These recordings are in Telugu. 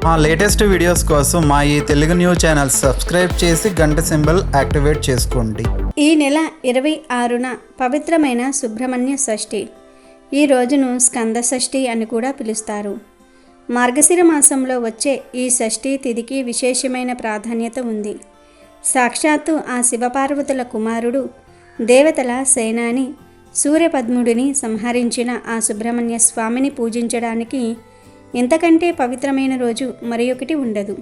మా లేటెస్ట్ వీడియోస్ కోసం మా ఈ తెలుగు న్యూస్ ఛానల్ సబ్స్క్రైబ్ చేసి గంట సింబల్ యాక్టివేట్ చేసుకోండి. ఈ నెల 26న పవిత్రమైన సుబ్రహ్మణ్య షష్ఠి. ఈ రోజును స్కంద షష్ఠి అని కూడా పిలుస్తారు. మార్గశిర మాసంలో వచ్చే ఈ షష్ఠి తిథికి విశేషమైన ప్రాధాన్యత ఉంది. సాక్షాత్తు ఆ శివపార్వతుల కుమారుడు, దేవతల సేనాని సూర్యపద్ముడిని సంహరించిన ఆ సుబ్రహ్మణ్య స్వామిని పూజించడానికి ఇంతకంటే పవిత్రమైన రోజు మరొకటి ఉండదు.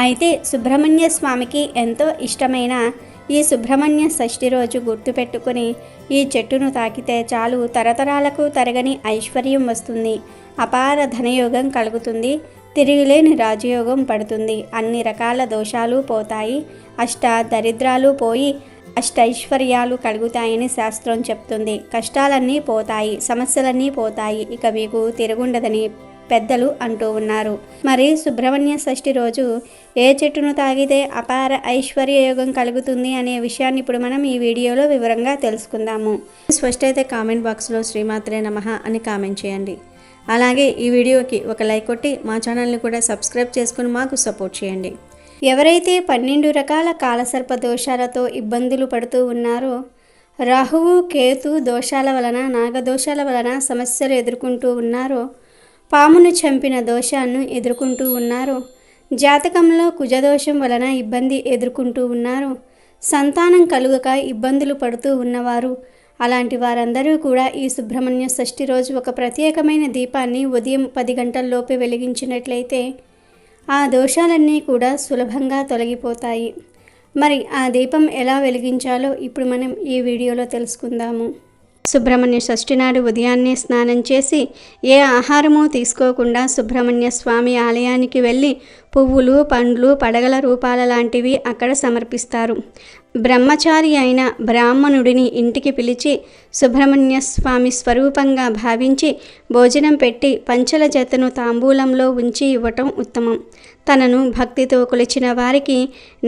అయితే సుబ్రహ్మణ్య స్వామికి ఎంతో ఇష్టమైన ఈ సుబ్రహ్మణ్య షష్ఠి రోజు గుర్తుపెట్టుకుని ఈ చెట్టును తాకితే చాలు తరతరాలకు తరగని ఐశ్వర్యం వస్తుంది, అపార ధనయోగం కలుగుతుంది, తిరిగిలేని రాజయోగం పడుతుంది, అన్ని రకాల దోషాలు పోతాయి, అష్ట దరిద్రాలు పోయి అష్టైశ్వర్యాలు కలుగుతాయని శాస్త్రం చెప్తుంది. కష్టాలన్నీ పోతాయి, సమస్యలన్నీ పోతాయి, ఇక మీకు తిరుగుండదని పెద్దలు అంటూ ఉన్నారు. మరి సుబ్రహ్మణ్య షష్ఠి రోజు ఏ చెట్టును తాగితే అపార ఐశ్వర్య యోగం కలుగుతుంది అనే విషయాన్ని ఇప్పుడు మనం ఈ వీడియోలో వివరంగా తెలుసుకుందాము. ఫస్ట్ అయితే కామెంట్ బాక్స్లో శ్రీమాత్రే నమః అని కామెంట్ చేయండి. అలాగే ఈ వీడియోకి ఒక లైక్ కొట్టి మా ఛానల్ని కూడా సబ్స్క్రైబ్ చేసుకుని మాకు సపోర్ట్ చేయండి. ఎవరైతే 12 రకాల కాలసర్ప దోషాలతో ఇబ్బందులు పడుతూ ఉన్నారో, రాహువు కేతు దోషాల వలన, నాగదోషాల వలన సమస్యలు ఎదుర్కొంటూ ఉన్నారో, పామును చంపిన దోషాలను ఎదుర్కొంటూ ఉన్నారో, జాతకంలో కుజదోషం వలన ఇబ్బంది ఎదుర్కొంటూ ఉన్నారో, సంతానం కలుగక ఇబ్బందులు పడుతూ ఉన్నవారు, అలాంటి వారందరూ కూడా ఈ సుబ్రహ్మణ్య షష్ఠి రోజు ఒక ప్రత్యేకమైన దీపాన్ని ఉదయం 10 గంటల్లోపే వెలిగించినట్లయితే ఆ దోషాలన్నీ కూడా సులభంగా తొలగిపోతాయి. మరి ఆ దీపం ఎలా వెలిగించాలో ఇప్పుడు మనం ఈ వీడియోలో తెలుసుకుందాము. సుబ్రహ్మణ్య షష్ఠి నాడు ఉదయాన్నే స్నానం చేసి ఏ ఆహారమూ తీసుకోకుండా సుబ్రహ్మణ్య స్వామి ఆలయానికి వెళ్ళి పువ్వులు, పండ్లు, పడగల రూపాల లాంటివి అక్కడ సమర్పిస్తారు. బ్రహ్మచారి అయిన బ్రాహ్మణుడిని ఇంటికి పిలిచి సుబ్రహ్మణ్య స్వామి స్వరూపంగా భావించి భోజనం పెట్టి పంచల జతను తాంబూలంలో ఉంచి ఇవ్వటం ఉత్తమం. తనను భక్తితో కొలిచిన వారికి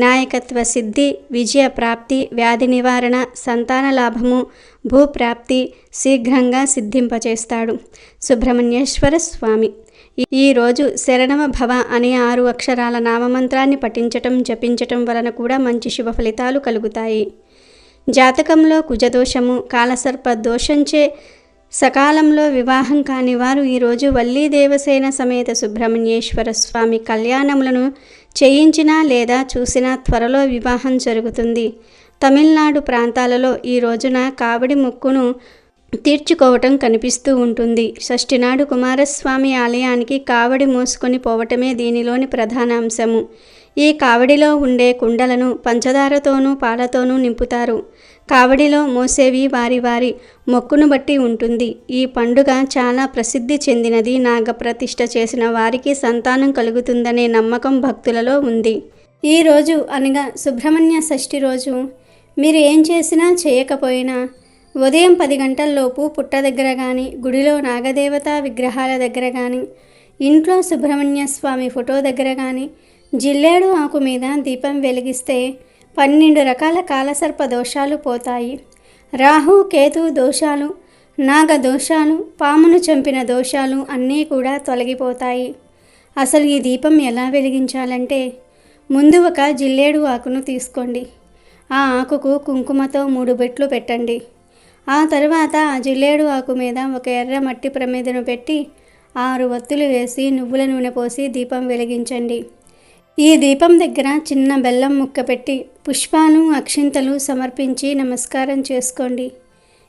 నాయకత్వ సిద్ధి, విజయ ప్రాప్తి, వ్యాధి నివారణ, సంతాన లాభము, భూప్రాప్తి శీఘ్రంగా సిద్ధింపచేస్తాడు సుబ్రహ్మణ్యేశ్వర స్వామి. ఈరోజు శరణమ భవ అనే 6 అక్షరాల నామమంత్రాన్ని పఠించటం, జపించటం వలన కూడా మంచి శుభ ఫలితాలు కలుగుతాయి. జాతకంలో కుజదోషము, కాలసర్ప దోషంచే సకాలంలో వివాహం కాని వారు ఈరోజు వల్లీ దేవసేన సమేత సుబ్రహ్మణ్యేశ్వర స్వామి కళ్యాణములను చేయించినా లేదా చూసినా త్వరలో వివాహం జరుగుతుంది. తమిళనాడు ప్రాంతాలలో ఈ రోజున కావడి మొక్కును తీర్చుకోవటం కనిపిస్తూ ఉంటుంది. షష్ఠి నాడు కుమారస్వామి ఆలయానికి కావడి మోసుకొని పోవటమే దీనిలోని ప్రధాన అంశము. ఈ కావడిలో ఉండే కుండలను పంచదారతోనూ పాలతోనూ నింపుతారు. కావడిలో మోసేవి వారి వారి మొక్కును బట్టి ఉంటుంది. ఈ పండుగ చాలా ప్రసిద్ధి చెందినది. నాగప్రతిష్ఠ చేసిన వారికి సంతానం కలుగుతుందనే నమ్మకం భక్తులలో ఉంది. ఈ రోజు అనగా సుబ్రహ్మణ్య షష్ఠి రోజు మీరు ఏం చేసినా చేయకపోయినా ఉదయం 10 గంటల్లోపు పుట్ట దగ్గర కానీ, గుడిలో నాగదేవత విగ్రహాల దగ్గర కానీ, ఇంట్లో సుబ్రహ్మణ్య స్వామి ఫోటో దగ్గర కానీ జిల్లేడు ఆకు మీద దీపం వెలిగిస్తే 12 రకాల కాలసర్ప దోషాలు పోతాయి. రాహు కేతు దోషాలు, నాగ దోషాలు, పామును చంపిన దోషాలు అన్నీ కూడా తొలగిపోతాయి. అసలు ఈ దీపం ఎలా వెలిగించాలంటే, ముందు ఒక జిల్లేడు ఆకును తీసుకోండి. ఆ ఆకుకు కుంకుమతో 3 బొట్లు పెట్టండి. ఆ తర్వాత ఆ జిల్లేడు ఆకు మీద ఒక ఎర్ర మట్టి ప్రమిదను పెట్టి 6 ఒత్తులు వేసి నువ్వుల నూనె పోసి దీపం వెలిగించండి. ఈ దీపం దగ్గర చిన్న బెల్లం ముక్క పెట్టి పుష్పాలు, అక్షింతలు సమర్పించి నమస్కారం చేసుకోండి.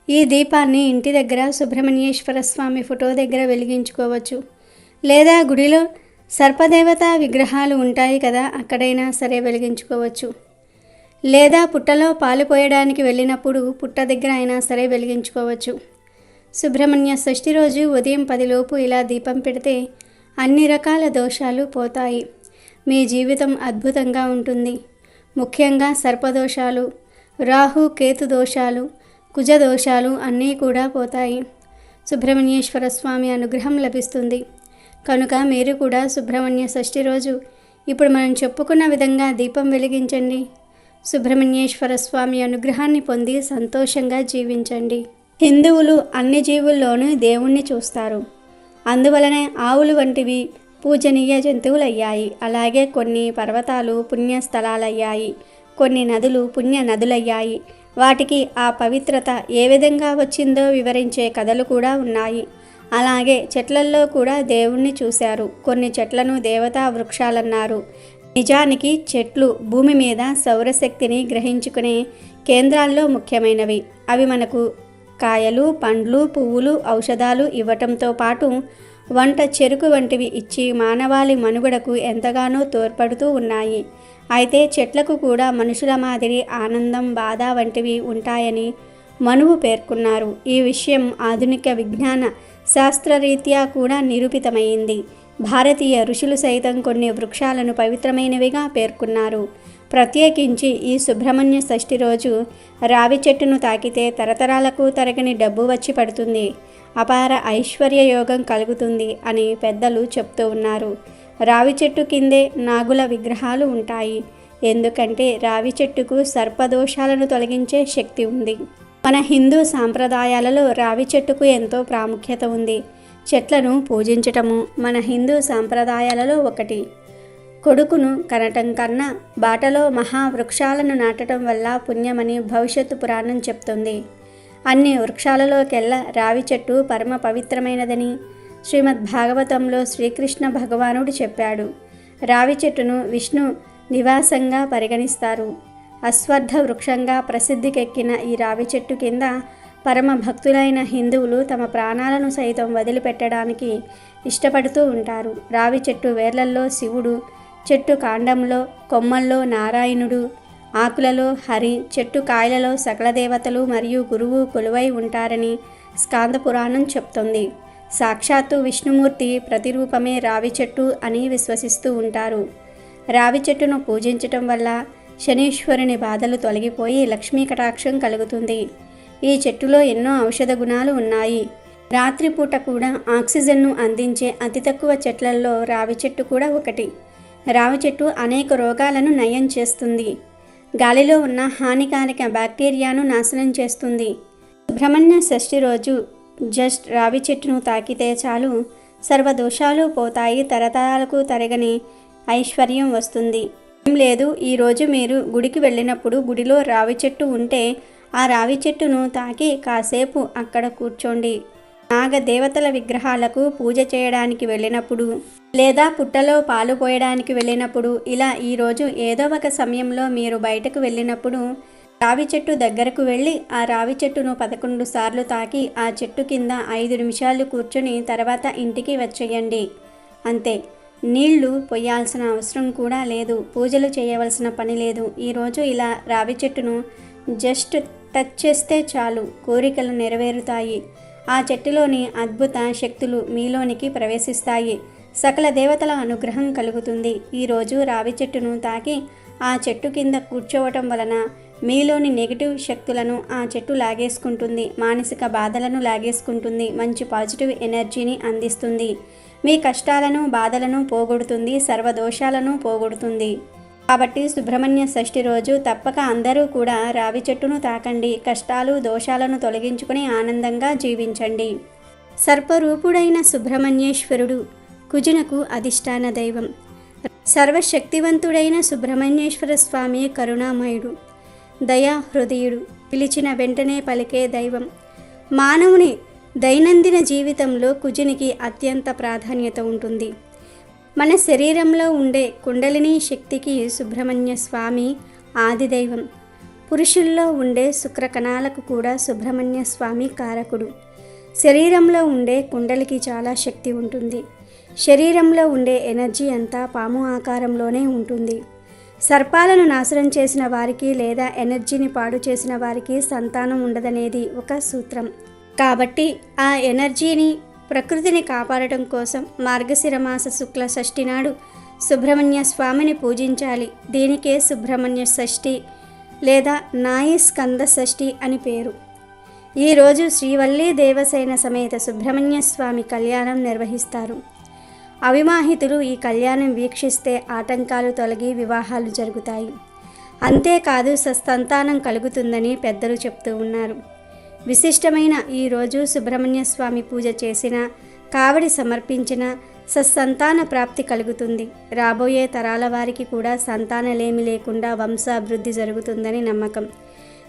ఈ దీపాన్ని ఇంటి దగ్గర సుబ్రహ్మణ్యేశ్వర స్వామి ఫోటో దగ్గర వెలిగించుకోవచ్చు, లేదా గుడిలో సర్పదేవత విగ్రహాలు ఉంటాయి కదా, అక్కడైనా సరే వెలిగించుకోవచ్చు, లేదా పుట్టలో పాలు పోయడానికి వెళ్ళినప్పుడు పుట్ట దగ్గర అయినా సరే వెలిగించుకోవచ్చు. సుబ్రహ్మణ్య షష్ఠి రోజు ఉదయం 10 లోపు ఇలా దీపం పెడితే అన్ని రకాల దోషాలు పోతాయి. మీ జీవితం అద్భుతంగా ఉంటుంది. ముఖ్యంగా సర్పదోషాలు, రాహు కేతు దోషాలు, కుజ దోషాలు అన్నీ కూడా పోతాయి. సుబ్రహ్మణ్యేశ్వర స్వామి అనుగ్రహం లభిస్తుంది. కనుక మీరు కూడా సుబ్రహ్మణ్య షష్ఠి రోజు ఇప్పుడు మనం చెప్పుకున్న విధంగా దీపం వెలిగించండి. సుబ్రహ్మణ్యేశ్వర స్వామి అనుగ్రహాన్ని పొంది సంతోషంగా జీవించండి. హిందువులు అన్ని జీవుల్లోనూ దేవుణ్ణి చూస్తారు. అందువలనే ఆవులు వంటివి, పూజనీయ జంతువులయ్యాయి. అలాగే కొన్ని పర్వతాలు పుణ్యస్థలాలయ్యాయి, కొన్ని నదులు పుణ్య నదులయ్యాయి. వాటికి ఆ పవిత్రత ఏ విధంగా వచ్చిందో వివరించే కథలు కూడా ఉన్నాయి. అలాగే చెట్లల్లో కూడా దేవుణ్ణి చూశారు. కొన్ని చెట్లను దేవతా వృక్షాలన్నారు. నిజానికి చెట్లు భూమి మీద సౌరశక్తిని గ్రహించుకునే కేంద్రాల్లో ముఖ్యమైనవి. అవి మనకు కాయలు, పండ్లు, పువ్వులు, ఔషధాలు ఇవ్వటంతో పాటు వంట, చెరుకు వంటివి ఇచ్చి మానవాళి మనుగడకు ఎంతగానో తోడ్పడుతూ ఉన్నాయి. అయితే చెట్లకు కూడా మనుషుల మాదిరి ఆనందం, బాధ వంటివి ఉంటాయని మనువు పేర్కొన్నారు. ఈ విషయం ఆధునిక విజ్ఞాన శాస్త్రరీత్యా కూడా నిరూపితమైంది. భారతీయ ఋషులు సైతం కొన్ని వృక్షాలను పవిత్రమైనవిగా పేర్కొన్నారు. ప్రత్యేకించి ఈ సుబ్రహ్మణ్య షష్ఠి రోజు రావి చెట్టును తాకితే తరతరాలకు తరగని డబ్బు వచ్చి పడుతుంది, అపార ఐశ్వర్య యోగం కలుగుతుంది అని పెద్దలు చెప్తూ ఉన్నారు. రావి చెట్టు కిందే నాగుల విగ్రహాలు ఉంటాయి. ఎందుకంటే రావి చెట్టుకు సర్పదోషాలను తొలగించే శక్తి ఉంది. మన హిందూ సాంప్రదాయాలలో రావి చెట్టుకు ఎంతో ప్రాముఖ్యత ఉంది. చెట్లను పూజించటము మన హిందూ సాంప్రదాయాలలో ఒకటి. కొడుకును కనటం కన్నా బాటలో మహావృక్షాలను నాటడం వల్ల పుణ్యమని భవిష్యత్తు పురాణం చెప్తుంది. అన్ని వృక్షాలలోకెల్లా రావి చెట్టు పరమ పవిత్రమైనదని శ్రీమద్భాగవతంలో శ్రీకృష్ణ భగవానుడు చెప్పాడు. రావి చెట్టును విష్ణు నివాసంగా పరిగణిస్తారు. అశ్వత్థ వృక్షంగా ప్రసిద్ధికెక్కిన ఈ రావి చెట్టు కింద పరమ భక్తులైన హిందువులు తమ ప్రాణాలను సైతం వదిలిపెట్టడానికి ఇష్టపడుతూ ఉంటారు. రావి చెట్టు వేర్లల్లో శివుడు, చెట్టు కాండంలో, కొమ్మల్లో నారాయణుడు, ఆకులలో హరి, చెట్టు కాయలలో సకల దేవతలు మరియు గురువు కొలువై ఉంటారని స్కాంద పురాణం చెప్తుంది. సాక్షాత్తు విష్ణుమూర్తి ప్రతిరూపమే రావి చెట్టు అని విశ్వసిస్తూ ఉంటారు. రావి చెట్టును పూజించటం వల్ల శనీశ్వరుని బాధలు తొలగిపోయి లక్ష్మీ కటాక్షం కలుగుతుంది. ఈ చెట్టులో ఎన్నో ఔషధ గుణాలు ఉన్నాయి. రాత్రిపూట కూడా ఆక్సిజన్ను అందించే అతి తక్కువ చెట్లల్లో రావి చెట్టు కూడా ఒకటి. రావి చెట్టు అనేక రోగాలను నయం చేస్తుంది. గాలిలో ఉన్న హానికారక బ్యాక్టీరియాను నాశనం చేస్తుంది. సుబ్రహ్మణ్య షష్ఠి రోజు జస్ట్ రావి చెట్టును తాకితే చాలు, సర్వదోషాలు పోతాయి, తరతరాలకు తరగని ఐశ్వర్యం వస్తుంది. ఏం లేదు, ఈరోజు మీరు గుడికి వెళ్ళినప్పుడు గుడిలో రావి చెట్టు ఉంటే ఆ రావి చెట్టును తాకి కాసేపు అక్కడ కూర్చోండి. నాగ దేవతల విగ్రహాలకు పూజ చేయడానికి వెళ్ళినప్పుడు లేదా పుట్టలో పాలు పోయడానికి వెళ్ళినప్పుడు ఇలా ఈరోజు ఏదో ఒక సమయంలో మీరు బయటకు వెళ్ళినప్పుడు రావి చెట్టు దగ్గరకు వెళ్ళి ఆ రావి చెట్టును 11 సార్లు తాకి ఆ చెట్టు కింద 5 నిమిషాలు కూర్చొని తర్వాత ఇంటికి వచ్చేయండి. అంతే. నీళ్లు పొయ్యాల్సిన అవసరం కూడా లేదు, పూజలు చేయవలసిన పని లేదు. ఈరోజు ఇలా రావి చెట్టును జస్ట్ టచ్ చేస్తే చాలు, కోరికలు నెరవేరుతాయి. ఆ చెట్టులోని అద్భుత శక్తులు మీలోనికి ప్రవేశిస్తాయి. సకల దేవతల అనుగ్రహం కలుగుతుంది. ఈరోజు రావి చెట్టును తాకి ఆ చెట్టు కింద కూర్చోవటం వలన మీలోని నెగిటివ్ శక్తులను ఆ చెట్టు లాగేసుకుంటుంది, మానసిక బాధలను లాగేసుకుంటుంది, మంచి పాజిటివ్ ఎనర్జీని అందిస్తుంది, మీ కష్టాలను బాధలను పోగొడుతుంది, సర్వదోషాలను పోగొడుతుంది. కాబట్టి సుబ్రహ్మణ్య షష్ఠి రోజు తప్పక అందరూ కూడా రావి చెట్టును తాకండి. కష్టాలు దోషాలను తొలగించుకుని ఆనందంగా జీవించండి. సర్పరూపుడైన సుబ్రహ్మణ్యేశ్వరుడు కుజునకు అధిష్టాన దైవం. సర్వశక్తివంతుడైన సుబ్రహ్మణ్యేశ్వర స్వామి కరుణామయుడు, దయా హృదయుడు, పిలిచిన వెంటనే పలికే దైవం. మానవుని దైనందిన జీవితంలో కుజునికి అత్యంత ప్రాధాన్యత ఉంటుంది. మన శరీరంలో ఉండే కుండలిని శక్తికి సుబ్రహ్మణ్య స్వామి ఆదిదైవం. పురుషుల్లో ఉండే శుక్రకణాలకు కూడా సుబ్రహ్మణ్య స్వామి కారకుడు. శరీరంలో ఉండే కుండలికి చాలా శక్తి ఉంటుంది. శరీరంలో ఉండే ఎనర్జీ అంతా పాము ఆకారంలోనే ఉంటుంది. సర్పాలను నాశనం చేసిన వారికి లేదా ఎనర్జీని పాడు చేసిన వారికి సంతానం ఉండదనేది ఒక సూత్రం. కాబట్టి ఆ ఎనర్జీని ప్రకృతిని కాపాడటం కోసం మార్గశిర మాస శుక్ల షష్ఠి నాడు సుబ్రహ్మణ్య స్వామిని పూజించాలి. దీనికే సుబ్రహ్మణ్య షష్ఠి లేదా నాయి స్కంద షష్ఠి అని పేరు. ఈరోజు శ్రీవల్లి దేవసేన సమేత సుబ్రహ్మణ్య స్వామి కళ్యాణం నిర్వహిస్తారు. అవివాహితులు ఈ కళ్యాణం వీక్షిస్తే ఆటంకాలు తొలగి వివాహాలు జరుగుతాయి. అంతేకాదు సంతానం కలుగుతుందని పెద్దలు చెప్తూ ఉన్నారు. విశిష్టమైన ఈరోజు సుబ్రహ్మణ్య స్వామి పూజ చేసిన, కావడి సమర్పించిన, సత్సంతాన ప్రాప్తి కలుగుతుంది. రాబోయే తరాల వారికి కూడా సంతానలేమి లేకుండా వంశాభివృద్ధి జరుగుతుందని నమ్మకం.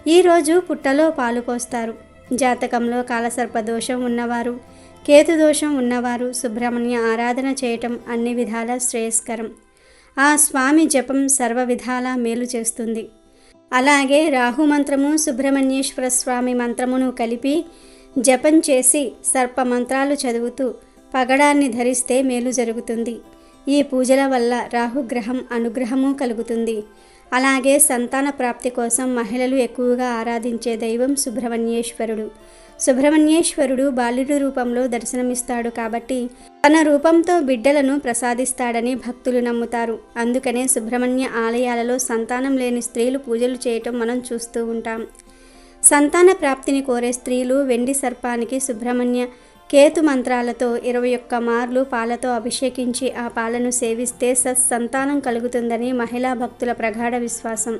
ఈరోజు పుట్టలో పాలు పోస్తారు. జాతకంలో కాలసర్పదోషం ఉన్నవారు, కేతుదోషం ఉన్నవారు సుబ్రహ్మణ్య ఆరాధన చేయటం అన్ని విధాల శ్రేయస్కరం. ఆ స్వామి జపం సర్వ విధాలా మేలు చేస్తుంది. అలాగే రాహు మంత్రము, సుబ్రహ్మణ్యేశ్వర స్వామి మంత్రమును కలిపి జపం చేసి సర్ప మంత్రాలు చదువుతూ పగడాన్ని ధరిస్తే మేలు జరుగుతుంది. ఈ పూజల వల్ల రాహుగ్రహం అనుగ్రహము కలుగుతుంది. అలాగే సంతాన ప్రాప్తి కోసం మహిళలు ఎక్కువగా ఆరాధించే దైవం సుబ్రహ్మణ్యేశ్వరుడు. సుబ్రహ్మణ్యేశ్వరుడు బాలుడి రూపంలో దర్శనమిస్తాడు కాబట్టి తన రూపంతో బిడ్డలను ప్రసాదిస్తాడని భక్తులు నమ్ముతారు. అందుకనే సుబ్రహ్మణ్య ఆలయాలలో సంతానం లేని స్త్రీలు పూజలు చేయటం మనం చూస్తూ ఉంటాం. సంతాన ప్రాప్తిని కోరే స్త్రీలు వెండి సర్పానికి సుబ్రహ్మణ్య కేతు మంత్రాలతో 21 మార్లు పాలతో అభిషేకించి ఆ పాలను సేవిస్తే సత్సంతానం కలుగుతుందని మహిళా భక్తుల ప్రగాఢ విశ్వాసం.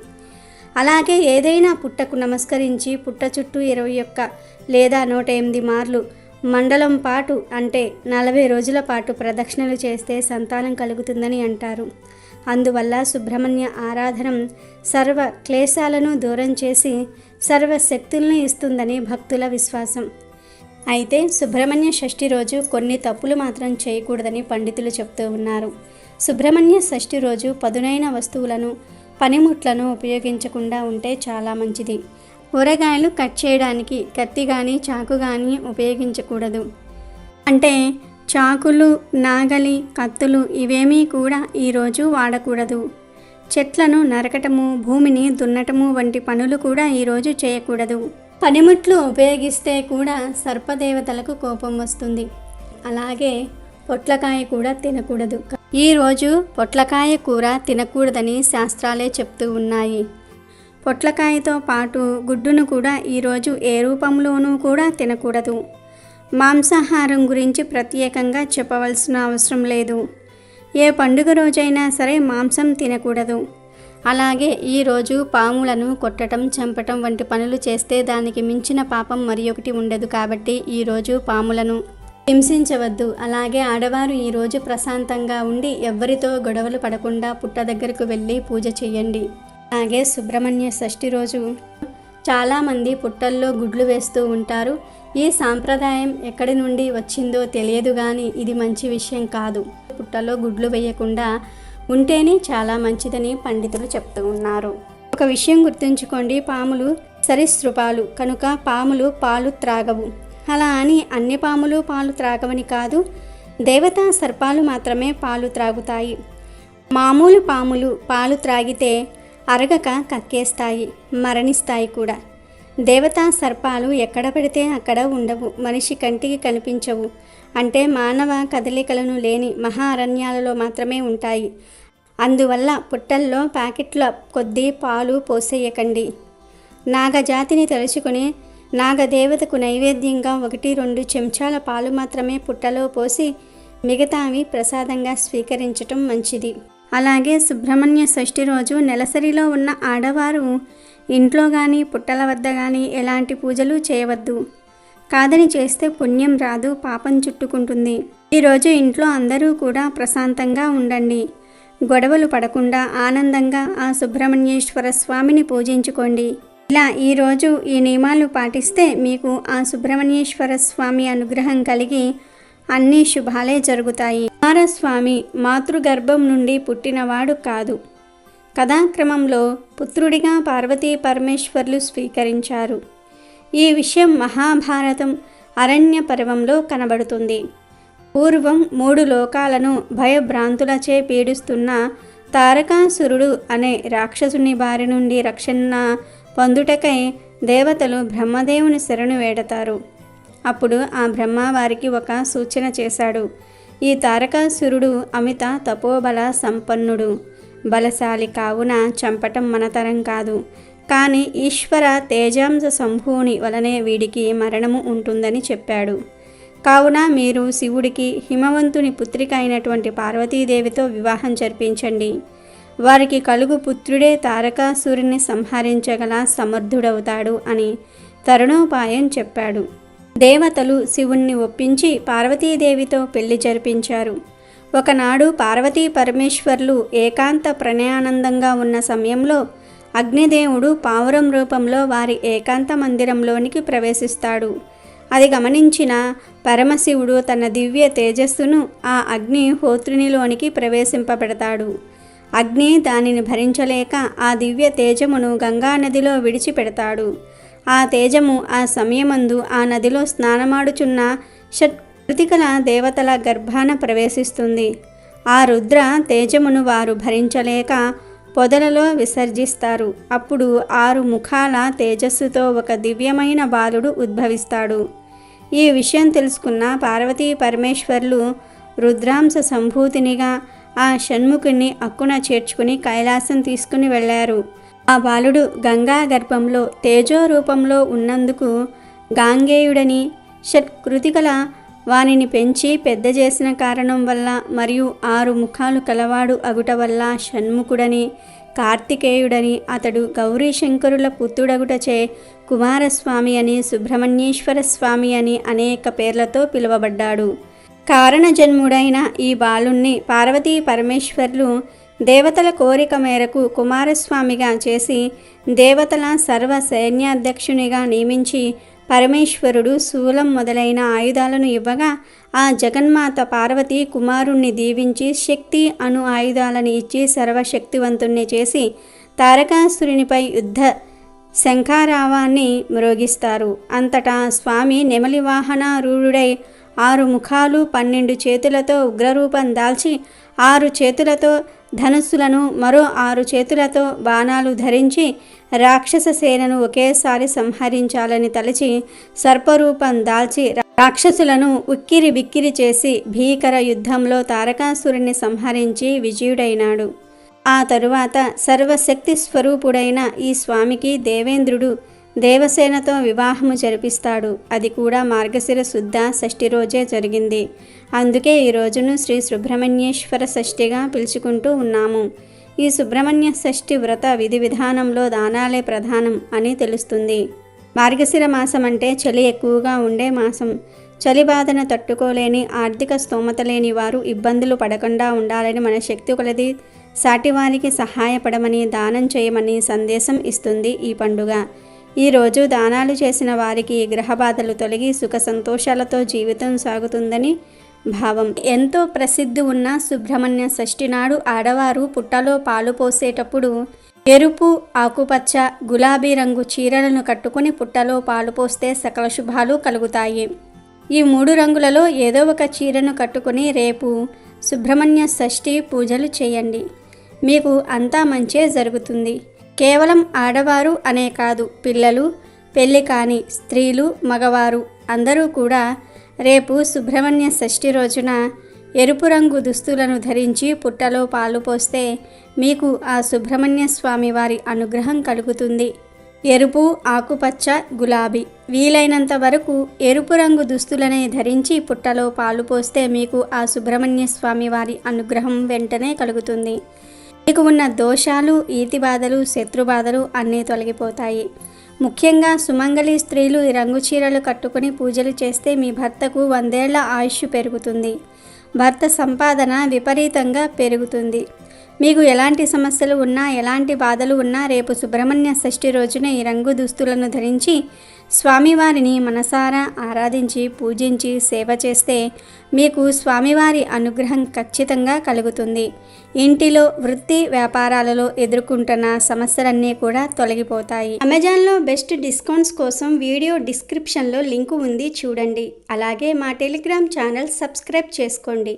అలాగే ఏదైనా పుట్టకు నమస్కరించి పుట్ట చుట్టూ 21 లేదా 108 మార్లు మండలం పాటు అంటే 40 రోజుల పాటు ప్రదక్షిణలు చేస్తే సంతానం కలుగుతుందని అంటారు. అందువల్ల సుబ్రహ్మణ్య ఆరాధనం సర్వ క్లేశాలను దూరం చేసి సర్వశక్తుల్ని ఇస్తుందని భక్తుల విశ్వాసం. అయితే సుబ్రహ్మణ్య షష్ఠి రోజు కొన్ని తప్పులు మాత్రం చేయకూడదని పండితులు చెప్తూ ఉన్నారు. సుబ్రహ్మణ్య షష్ఠి రోజు పదునైన వస్తువులను, పనిముట్లను ఉపయోగించకుండా ఉంటే చాలా మంచిది. కూరగాయలు కట్ చేయడానికి కత్తి కానీ చాకు కానీ ఉపయోగించకూడదు. అంటే చాకులు, నాగలి, కత్తులు ఇవేమీ కూడా ఈరోజు వాడకూడదు. చెట్లను నరకటము, భూమిని దున్నటము వంటి పనులు కూడా ఈరోజు చేయకూడదు. పనిముట్లు ఉపయోగిస్తే కూడా సర్పదేవతలకు కోపం వస్తుంది. అలాగే పొట్లకాయ కూడా తినకూడదు. ఈరోజు పొట్లకాయ కూర తినకూడదని శాస్త్రాలే చెప్తూ ఉన్నాయి. పొట్లకాయతో పాటు గుడ్డును కూడా ఈరోజు ఏ రూపంలోనూ కూడా తినకూడదు. మాంసాహారం గురించి ప్రత్యేకంగా చెప్పవలసిన అవసరం లేదు. ఏ పండుగ రోజైనా సరే మాంసం తినకూడదు. అలాగే ఈరోజు పాములను కొట్టడం, చంపటం వంటి పనులు చేస్తే దానికి మించిన పాపం మరి ఒకటి ఉండదు. కాబట్టి ఈరోజు పాములను హింసించవద్దు. అలాగే ఆడవారు ఈరోజు ప్రశాంతంగా ఉండి ఎవ్వరితో గొడవలు పడకుండా పుట్ట దగ్గరకు వెళ్ళి పూజ చేయండి. అలాగే సుబ్రహ్మణ్య షష్ఠి రోజు చాలామంది పుట్టల్లో గుడ్లు వేస్తూ ఉంటారు. ఈ సాంప్రదాయం ఎక్కడి నుండి వచ్చిందో తెలియదు కానీ ఇది మంచి విషయం కాదు. పుట్టలో గుడ్లు వేయకుండా ఉంటేనే చాలా మంచిదని పండితులు చెప్తూ ఉన్నారు. ఒక విషయం గుర్తుంచుకోండి, పాములు సరీసృపాలు కనుక పాములు పాలు త్రాగవు. అలా అని అన్ని పాములు పాలు త్రాగవని కాదు, దేవతా సర్పాలు మాత్రమే పాలు త్రాగుతాయి. మామూలు పాములు పాలు త్రాగితే అరగక కక్కేస్తాయి, మరణిస్తాయి కూడా. దేవతా సర్పాలు ఎక్కడ పడితే అక్కడ ఉండవు, మనిషి కంటికి కనిపించవు. అంటే మానవ కదలికలను లేని మహా అరణ్యాలలో మాత్రమే ఉంటాయి. అందువల్ల పుట్టల్లో ప్యాకెట్ల కొద్దీ పాలు పోసేయకండి. నాగజాతిని తలుచుకుని నాగదేవతకు నైవేద్యంగా 1-2 చెంచాల పాలు మాత్రమే పుట్టలో పోసి మిగతావి ప్రసాదంగా స్వీకరించటం మంచిది. అలాగే సుబ్రహ్మణ్య షష్ఠి రోజు నెలసరిలో ఉన్న ఆడవారు ఇంట్లో కానీ పుట్టల వద్ద కానీ ఎలాంటి పూజలు చేయవద్దు. కాదని చేస్తే పుణ్యం రాదు, పాపం చుట్టుకుంటుంది. ఈరోజు ఇంట్లో అందరూ కూడా ప్రశాంతంగా ఉండండి. గొడవలు పడకుండా ఆనందంగా ఆ సుబ్రహ్మణ్యేశ్వర స్వామిని పూజించుకోండి. ఇలా ఈరోజు ఈ నియమాలు పాటిస్తే మీకు ఆ సుబ్రహ్మణ్యేశ్వర స్వామి అనుగ్రహం కలిగి అన్ని శుభాలే జరుగుతాయి. కుమారస్వామి మాతృగర్భం నుండి పుట్టినవాడు కాదు. కథాక్రమంలో పుత్రుడిగా పార్వతీ పరమేశ్వర్లు స్వీకరించారు. ఈ విషయం మహాభారతం అరణ్య పర్వంలో కనబడుతుంది. పూర్వం 3 లోకాలను భయభ్రాంతులచే పీడిస్తున్న తారకాసురుడు అనే రాక్షసుని బారి నుండి రక్షణ పొందుటకై దేవతలు బ్రహ్మదేవుని శరణు వేడతారు. అప్పుడు ఆ బ్రహ్మ వారికి ఒక సూచన చేశాడు. ఈ తారకాసురుడు అమిత తపోబల సంపన్నుడు, బలశాలి కావున చంపటం మనతరం కాదు. కానీ ఈశ్వర తేజాంశ సంభూని వలనే వీడికి మరణము ఉంటుందని చెప్పాడు. కావున మీరు శివుడికి హిమవంతుని పుత్రిక అయినటువంటి పార్వతీదేవితో వివాహం జరిపించండి. వారికి కలుగు పుత్రుడే తారకాసురుని సంహరించగల సమర్థుడవుతాడు అని తరుణోపాయం చెప్పాడు. దేవతలు శివుణ్ణి ఒప్పించి పార్వతీదేవితో పెళ్లి జరిపించారు. ఒకనాడు పార్వతీ పరమేశ్వర్లు ఏకాంత ప్రణయానందంగా ఉన్న సమయంలో అగ్నిదేవుడు పావురం రూపంలో వారి ఏకాంత మందిరంలోనికి ప్రవేశిస్తాడు. అది గమనించిన పరమశివుడు తన దివ్య తేజస్సును ఆ అగ్ని హోత్రునిలోనికి ప్రవేశింపబెడతాడు. అగ్ని దానిని భరించలేక ఆ దివ్య తేజమును గంగానదిలో విడిచిపెడతాడు. ఆ తేజము ఆ సమయమందు ఆ నదిలో స్నానమాడుచున్న షట్కృతికల దేవతల గర్భాన ప్రవేశిస్తుంది. ఆ రుద్ర తేజమును వారు భరించలేక పొదలలో విసర్జిస్తారు. అప్పుడు 6 ముఖాల తేజస్సుతో ఒక దివ్యమైన బాలుడు ఉద్భవిస్తాడు. ఈ విషయం తెలుసుకున్న పార్వతీ పరమేశ్వర్లు రుద్రాంశ సంభూతినిగా ఆ షణ్ముఖుని అక్కున చేర్చుకుని కైలాసం తీసుకుని వెళ్ళారు. ఆ బాలుడు గంగా గర్భంలో తేజో రూపంలో ఉన్నందుకు గాంగేయుడని, షట్కృతికల వానిని పెంచి పెద్ద చేసిన కారణం వల్ల మరియు 6 ముఖాలు కలవాడు అగుట వల్ల షణ్ముఖుడని, కార్తికేయుడని, అతడు గౌరీ శంకరుల పుత్రుడగుటచే కుమారస్వామి అని, సుబ్రహ్మణ్యేశ్వర స్వామి అని అనేక పేర్లతో పిలువబడ్డాడు. కారణజన్ముడైన ఈ బాలుణ్ణి పార్వతీ పరమేశ్వర్లు దేవతల కోరిక మేరకు కుమారస్వామిగా చేసి దేవతల సర్వ సైన్యాధ్యక్షునిగా నియమించి పరమేశ్వరుడు శూలం మొదలైన ఆయుధాలను ఇవ్వగా ఆ జగన్మాత పార్వతి కుమారుణ్ణి దీవించి శక్తి అను ఆయుధాలను ఇచ్చి సర్వశక్తివంతుణ్ణి చేసి తారకాసురునిపై యుద్ధ శంఖారావాన్ని మ్రోగిస్తారు. అంతటా స్వామి నెమలి వాహనారూఢుడై 6 ముఖాలు 12 చేతులతో ఉగ్రరూపం దాల్చి 6 చేతులతో ధనుస్సులను మరో 6 చేతులతో బాణాలు ధరించి రాక్షస సేనను ఒకేసారి సంహరించాలని తలచి సర్పరూపం దాల్చి రాక్షసులను ఉక్కిరి బిక్కిరి చేసి భీకర యుద్ధంలో తారకాసురుణ్ణి సంహరించి విజయుడైనాడు. ఆ తరువాత సర్వశక్తి స్వరూపుడైన ఈ స్వామికి దేవేంద్రుడు దేవసేనతో వివాహము జరిపిస్తాడు. అది కూడా మార్గశిర శుద్ధ షష్ఠి రోజే జరిగింది. అందుకే ఈ రోజును శ్రీ సుబ్రహ్మణ్యేశ్వర షష్ఠిగా పిలుచుకుంటూ ఉన్నాము. ఈ సుబ్రహ్మణ్య షష్ఠి వ్రత విధి విధానంలో దానాలే ప్రధానం అని తెలుస్తుంది. మార్గశిర మాసం అంటే చలి ఎక్కువగా ఉండే మాసం. చలి బాధను తట్టుకోలేని ఆర్థిక స్తోమత లేని వారు ఇబ్బందులు పడకుండా ఉండాలని మన శక్తి కొలది సాటివారికి సహాయపడమని దానం చేయమని సందేశం ఇస్తుంది ఈ పండుగ. ఈరోజు దానాలు చేసిన వారికి గ్రహ బాధలు తొలగి సుఖ సంతోషాలతో జీవితం సాగుతుందని భావం. ఎంతో ప్రసిద్ధి ఉన్న సుబ్రహ్మణ్య షష్ఠి నాడు ఆడవారు పుట్టలో పాలు పోసేటప్పుడు ఎరుపు, ఆకుపచ్చ, గులాబీ రంగు చీరలను కట్టుకుని పుట్టలో పాలు పోస్తే సకల శుభాలు కలుగుతాయి. ఈ 3 రంగులలో ఏదో ఒక చీరను కట్టుకుని రేపు సుబ్రహ్మణ్య షష్ఠి పూజలు చేయండి. మీకు అంతా మంచే జరుగుతుంది. కేవలం ఆడవారు అనే కాదు, పిల్లలు, పెళ్లి కాని స్త్రీలు, మగవారు అందరూ కూడా రేపు సుబ్రహ్మణ్య షష్ఠి రోజున ఎరుపు రంగు దుస్తులను ధరించి పుట్టలో పాలు పోస్తే మీకు ఆ సుబ్రహ్మణ్య స్వామి వారి అనుగ్రహం కలుగుతుంది. ఎరుపు, ఆకుపచ్చ, గులాబీ వీలైనంత వరకు ఎరుపు రంగు దుస్తులనే ధరించి పుట్టలో పాలు పోస్తే మీకు ఆ సుబ్రహ్మణ్య స్వామి వారి అనుగ్రహం వెంటనే కలుగుతుంది. మీకు ఉన్న దోషాలు, ఈతి బాధలు, శత్రుబాధలు అన్నీ తొలగిపోతాయి. ముఖ్యంగా సుమంగళి స్త్రీలు ఈ రంగు చీరలు కట్టుకుని పూజలు చేస్తే మీ భర్తకు 100 ఏళ్ల ఆయుష్ పెరుగుతుంది. భర్త సంపాదన విపరీతంగా పెరుగుతుంది. మీకు ఎలాంటి సమస్యలు ఉన్నా, ఎలాంటి బాధలు ఉన్నా రేపు సుబ్రహ్మణ్య షష్ఠి రోజున ఈ రంగు దుస్తులను ధరించి స్వామివారిని మనసారా ఆరాధించి పూజించి సేవ చేస్తే మీకు స్వామివారి అనుగ్రహం ఖచ్చితంగా కలుగుతుంది. ఇంటిలో, వృత్తి వ్యాపారాలలో ఎదుర్కొంటున్న సమస్యలన్నీ కూడా తొలగిపోతాయి. అమెజాన్లో బెస్ట్ డిస్కౌంట్స్ కోసం వీడియో డిస్క్రిప్షన్లో లింకు ఉంది, చూడండి. అలాగే మా టెలిగ్రామ్ ఛానల్ సబ్స్క్రైబ్ చేసుకోండి.